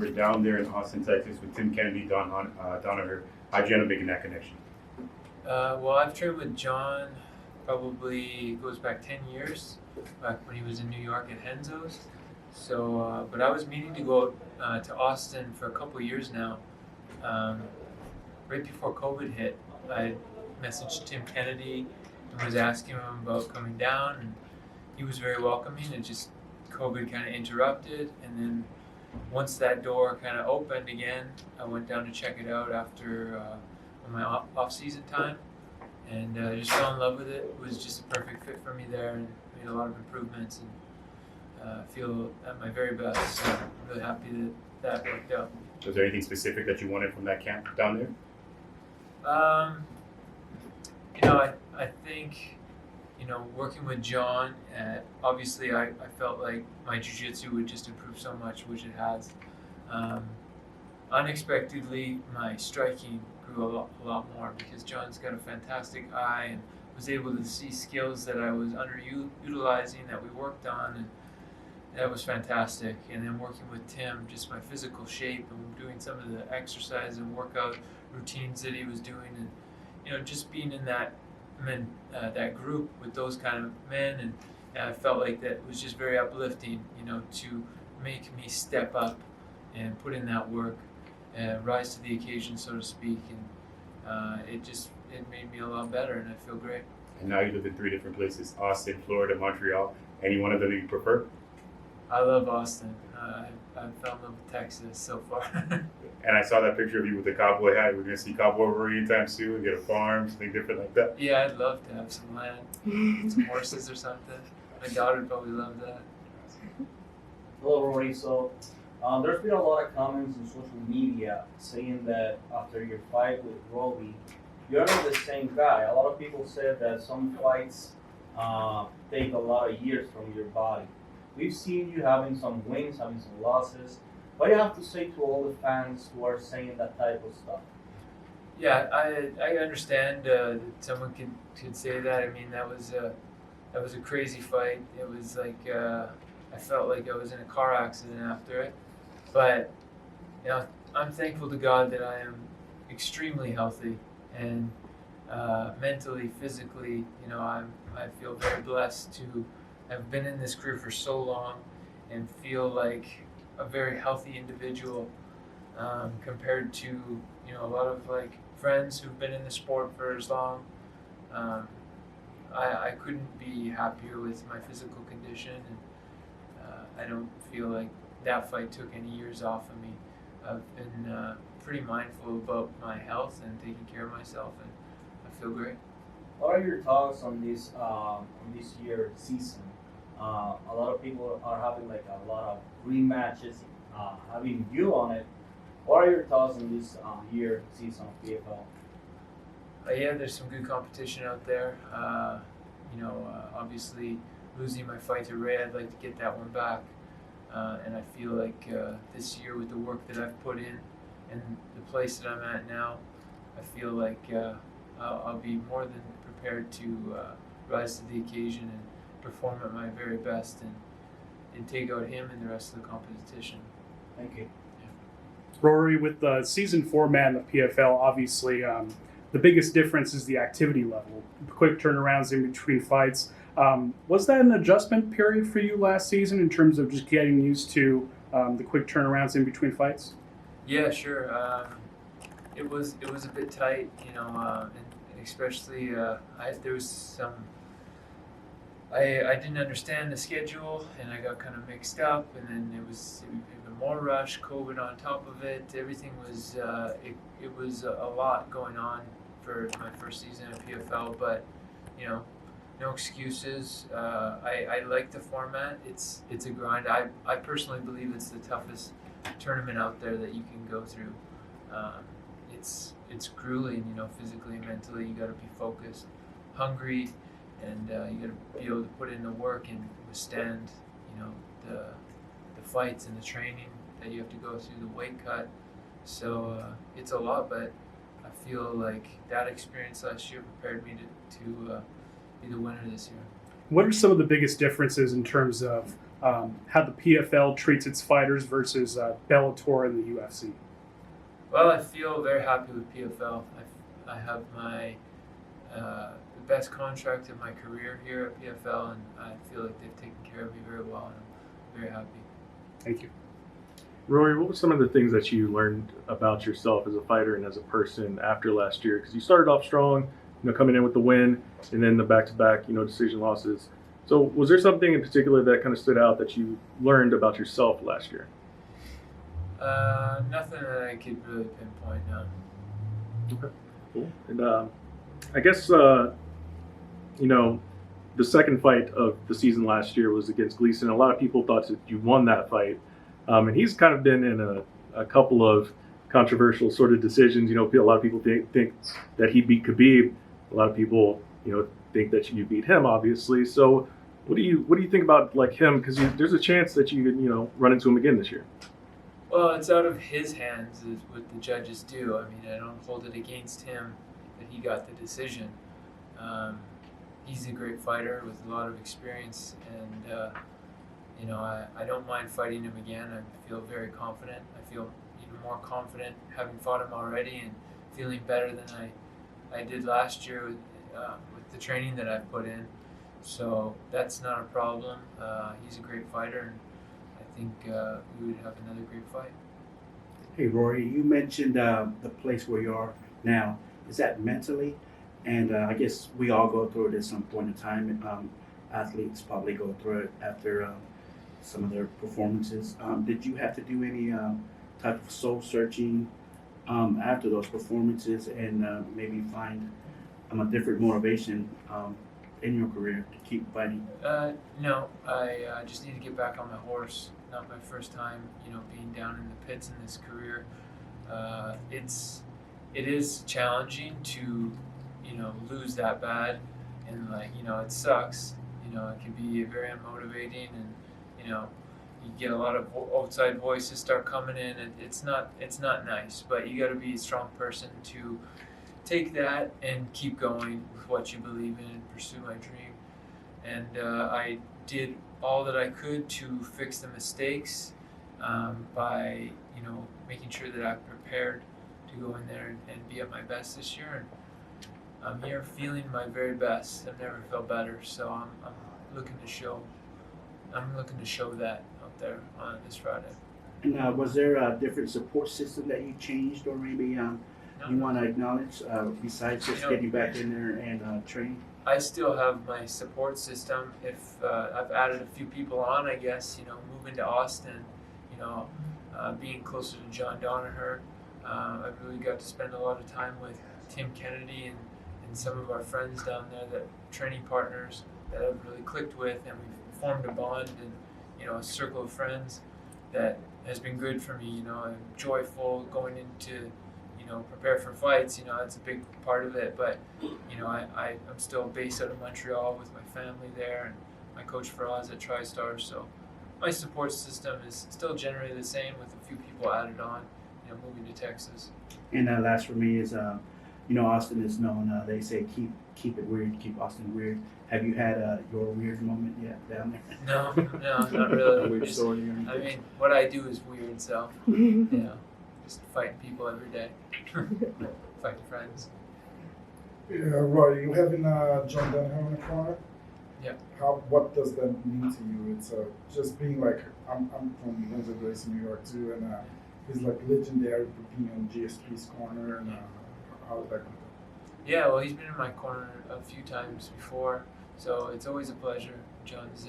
remember down there in Austin, Texas with Tim Kennedy, Donaher. How'd you end up making that connection? Well, I've trained with John probably goes back 10 years, back when he was in New York at Henzo's. So, but I was meaning to go to Austin for a couple of years now. Right before COVID hit, I messaged Tim Kennedy and was asking him about coming down, and he was very welcoming. And just COVID kind of interrupted, and then once that door kind of opened again, I went down to check it out after my off-season time, and I just fell in love with it. It was just a perfect fit for me there, and made a lot of improvements, and feel at my very best. So I'm really happy that worked out. Was there anything specific that you wanted from that camp down there? I think, working with John, obviously I felt like my jiu-jitsu would just improve so much, which it has. Unexpectedly, my striking grew a lot more because John's got a fantastic eye and was able to see skills that I was underutilizing that we worked on, and that was fantastic. And then working with Tim, just my physical shape and doing some of the exercise and workout routines that he was doing, and just being in that group with those kind of men, and I felt like that was just very uplifting, to make me step up and put in that work and rise to the occasion, so to speak. And it made me a lot better, and I feel great. And now you live in 3 different places: Austin, Florida, Montreal. Any one of them you prefer? I love Austin. I fell in love with Texas so far. And I saw that picture of you with the cowboy hat. We're going to see Cowboy Rory anytime soon, get a farm, something different like that. Yeah, I'd love to have some land, some horses or something. My daughter would probably love that. Hello, Rory. So, there's been a lot of comments on social media saying that after your fight with Robbie, you're not the same guy. A lot of people said that some fights take a lot of years from your body. We've seen you having some wins, having some losses. What do you have to say to all the fans who are saying that type of stuff? Yeah, I understand that someone could say that. I mean, that was a crazy fight. It was like I felt like I was in a car accident after it. But I'm thankful to God that I am extremely healthy, and mentally, physically, I feel very blessed to have been in this career for so long and feel like a very healthy individual, compared to a lot of friends who've been in the sport for as long. I couldn't be happier with my physical condition, and I don't feel like that fight took any years off of me. I've been pretty mindful about my health and taking care of myself, and I feel great. What are your thoughts on this year season? A lot of people are having a lot of rematches, having you on it. What are your thoughts on this year season of PFL? Yeah, there's some good competition out there. Obviously losing my fight to Ray, I'd like to get that one back. And I feel like this year, with the work that I've put in and the place that I'm at now, I feel like I'll be more than prepared to rise to the occasion and perform at my very best, and take out him and the rest of the competition. Thank you. Rory, with the season format in the PFL, obviously the biggest difference is the activity level. Quick turnarounds in between fights. Was that an adjustment period for you last season in terms of just getting used to the quick turnarounds in between fights? Yeah, sure. It was a bit tight, and especially there was some. I didn't understand the schedule, and I got kind of mixed up, and then it was even more rush, COVID on top of it. Everything was it was a lot going on for my first season at PFL, but no excuses. I like the format. It's a grind. I personally believe it's the toughest tournament out there that you can go through. It's grueling, physically and mentally. You got to be focused, hungry, and you got to be able to put in the work and withstand, the fights and the training that you have to go through, the weight cut. So it's a lot, but I feel like that experience last year prepared me to be the winner this year. What are some of the biggest differences in terms of how the PFL treats its fighters versus Bellator and the UFC. Well, I feel very happy with PFL. I have my the best contract in my career here at PFL, and I feel like they've taken care of me very well, and I'm very happy. Thank you. Rory, what were some of the things that you learned about yourself as a fighter and as a person after last year? Because you started off strong, coming in with the win, and then the back-to-back, decision losses. So was there something in particular that kind of stood out that you learned about yourself last year? Nothing that I could really pinpoint now. Okay, cool. And I guess, the second fight of the season last year was against Gleason. A lot of people thought that you won that fight. And he's kind of been in a couple of controversial sort of decisions. A lot of people think that he beat Khabib. A lot of people, think that you beat him, obviously. So what do you think about like him? Because there's a chance that you could, run into him again this year. Well, it's out of his hands is what the judges do. I mean, I don't hold it against him that he got the decision. He's a great fighter with a lot of experience, and I don't mind fighting him again. I feel very confident. I feel even more confident having fought him already and feeling better than I did last year with the training that I've put in. So that's not a problem. He's a great fighter, and I think we would have another great fight. Hey, Rory, you mentioned the place where you are now. Is that mentally? And I guess we all go through it at some point in time. Athletes probably go through it after some of their performances. Did you have to do any type of soul searching after those performances and maybe find a different motivation in your career to keep fighting? No, I just need to get back on my horse. Not my first time, being down in the pits in this career. It is challenging to, lose that bad, and it sucks. It can be very unmotivating, and you get a lot of outside voices start coming in, and it's not nice. But you got to be a strong person to take that and keep going with what you believe in and pursue my dream. And I did all that I could to fix the mistakes by making sure that I'm prepared to go in there and be at my best this year. And I'm here feeling my very best. I've never felt better, so I'm looking to show. I'm looking to show that out there on this Friday. And was there a different support system that you changed, or maybe you want to acknowledge besides just getting back in there and training? I still have my support system. If I've added a few people on, I guess moving to Austin, being closer to John Danaher, I've really got to spend a lot of time with Tim Kennedy and some of our friends down there, that training partners that I've really clicked with, and we've formed a bond and a circle of friends that has been good for me. I'm joyful going into prepare for fights. That's a big part of it. But I'm still based out of Montreal with my family there, and my coach Faraz at TriStar. So my support system is still generally the same, with a few people added on. Moving to Texas. And last for me is, Austin is known. They say keep it weird, keep Austin weird. Have you had your weird moment yet down there? No, not really. Weird Just, story. I mean, what I do is weird, so just fighting people every day, fighting friends. Yeah, Roy, you having John Danaher in the corner? Yeah. What does that mean to you? It's just being like, I'm from Windsor Grace, New York too, and he's like legendary for being on GSP's corner, and how is that going? Yeah, well, he's been in my corner a few times before, so it's always a pleasure. John's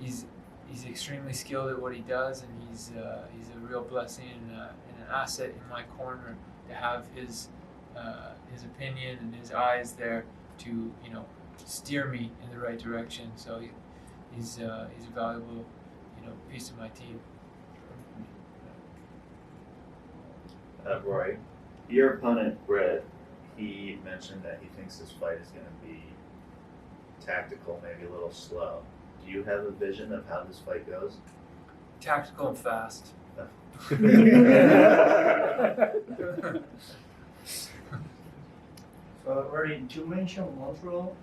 he's extremely skilled at what he does, and he's a real blessing and an asset in my corner to have his opinion and his eyes there to steer me in the right direction. So he's a valuable piece of my team. Roy, your opponent Brett, he mentioned that he thinks this fight is going to be tactical, maybe a little slow. Do you have a vision of how this fight goes? Tactical and fast. Rory, you mentioned Montreal.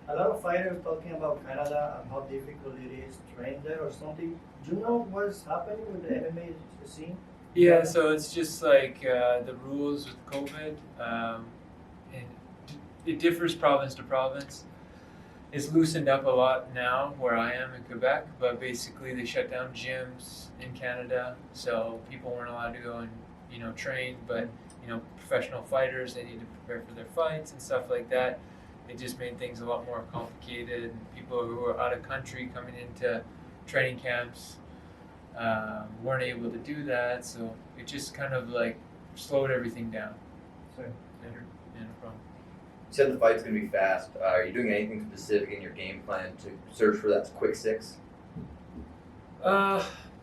A lot of fighters talking about Canada and how difficult it is to train there or something. Do you know what's happening with the MMA scene? Yeah, so it's just like the rules with COVID, and it differs province to province. It's loosened up a lot now where I am in Quebec, but basically they shut down gyms in Canada, so people weren't allowed to go and train. But professional fighters, they need to prepare for their fights and stuff like that. It just made things a lot more complicated. And people who were out of country coming into training camps weren't able to do that, so it just kind of like slowed everything down. Sorry. Yeah, no problem. You said the fight's going to be fast. Are you doing anything specific in your game plan to search for that quick six?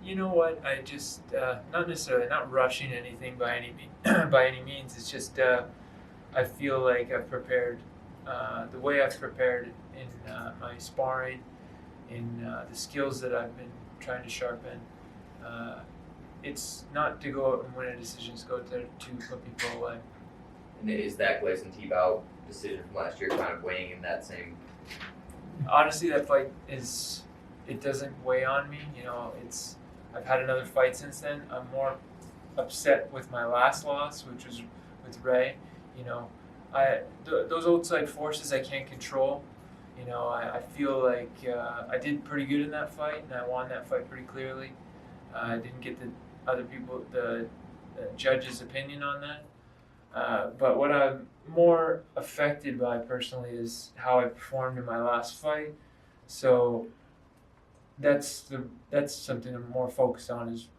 You know what? I just not rushing anything by any means. It's just I feel like I've prepared the way I've prepared in my sparring, in the skills that I've been trying to sharpen. It's not to go out and win a decision. It's go to put people away. And is that Gleison T-Bout decision from last year kind of weighing in that same? Honestly, that fight it doesn't weigh on me. I've had another fight since then. I'm more upset with my last loss, which was with Ray. Those outside forces I can't control. I feel like I did pretty good in that fight, and I won that fight pretty clearly. I didn't get the judge's opinion on that. But what I'm more affected by personally is how I performed in my last fight. So that's something I'm more focused on is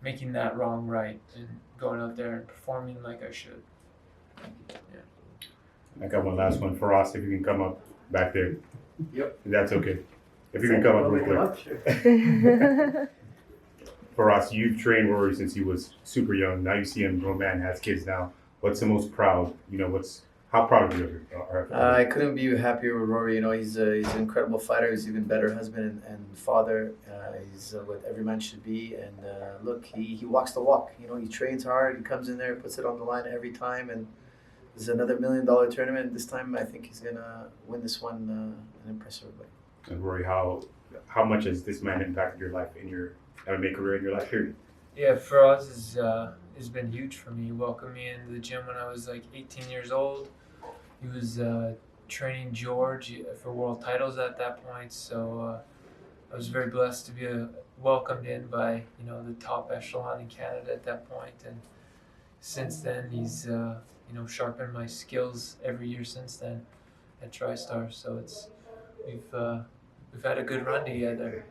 making that wrong right and going out there and performing like I should. I got one last one for Ross. If you can come up back there. Yep. That's okay. If you can come up real quick. For Ross, you've trained Rory since he was super young. Now you see him grown man, has kids now. What's the most proud? How proud of you are? I couldn't be happier with Rory. He's an incredible fighter. He's an even better husband and father. He's what every man should be. And look, he walks the walk. He trains hard. He comes in there, puts it on the line every time. And there's another $1 million tournament. This time, I think he's gonna win this one an impressive way. And Rory, how much has this man impacted your life in your MMA career in your life period? Yeah, for us has been huge for me. He welcomed me into the gym when I was like 18 years old. He was training George for world titles at that point, so I was very blessed to be welcomed in by the top echelon in Canada at that point. And since then, he's sharpened my skills every year since then at TriStar. So we've had a good run together.